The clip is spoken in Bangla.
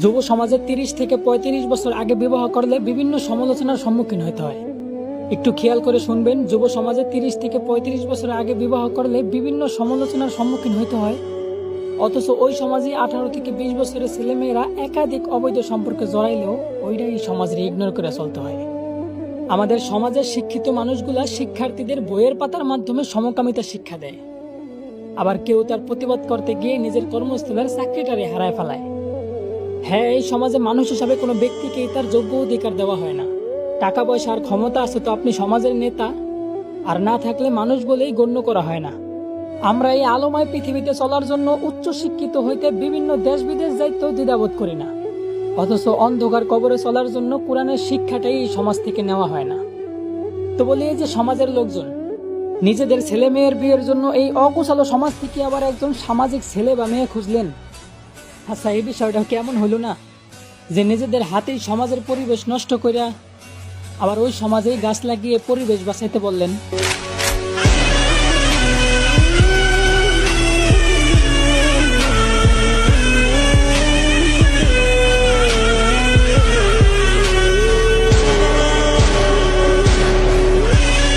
যুব সমাজে ৩০ থেকে ৩৫ বছর আগে বিবাহ করলে বিভিন্ন সমালোচনার সম্মুখীন হতে হয়। একটু খেয়াল করে শুনবেন, যুব সমাজে ৩০ থেকে ৩৫ বছর আগে বিবাহ করলে বিভিন্ন সমালোচনার সম্মুখীন হতে হয়। অথচ ওই সমাজে ১৮ থেকে ২০ বছরের ছেলেমেয়েরা একাধিক অবৈধ সম্পর্কে জড়াইলেও ওইটাই সমাজের ইগনোর করে চলতে হয়। আমাদের সমাজের শিক্ষিত মানুষগুলা শিক্ষার্থীদের বইয়ের পাতার মাধ্যমে সমকামিতা শিক্ষা দেয়, আবার কেউ তার প্রতিবাদ করতে গিয়ে নিজের কর্মস্থলের চাকরিটারে হারায় ফেলায়। হ্যাঁ, এই সমাজে মানুষ হিসাবে কোনো ব্যক্তিকেই তার যোগ্য অধিকার দেওয়া হয় না। টাকা পয়সা আর ক্ষমতা আছে তো আপনি সমাজের নেতা, আর না থাকলে মানুষ বলেই গণ্য করা হয় না। আমরা এই আলোময় পৃথিবীতে চলার জন্য উচ্চ শিক্ষিত হইতে বিভিন্ন দেশ বিদেশ যাইতেও দ্বিধাবোধ করি না, অথচ অন্ধকার কবরে চলার জন্য কোরআনের শিক্ষাটাই এই সমাজ থেকে নেওয়া হয় না। তো বলি, এই যে সমাজের লোকজন নিজেদের ছেলে মেয়ের বিয়ের জন্য এই অকুশল সমাজ থেকে আবার একজন সামাজিক ছেলে বা মেয়ে খুঁজলেন। আচ্ছা, এই বিষয়টা কেমন হলো না, যে নিজেদের হাতেই সমাজের পরিবেশ নষ্ট করিয়া আবার ওই সমাজেই গাছ লাগিয়ে পরিবেশ বাঁচাইতে বললেন।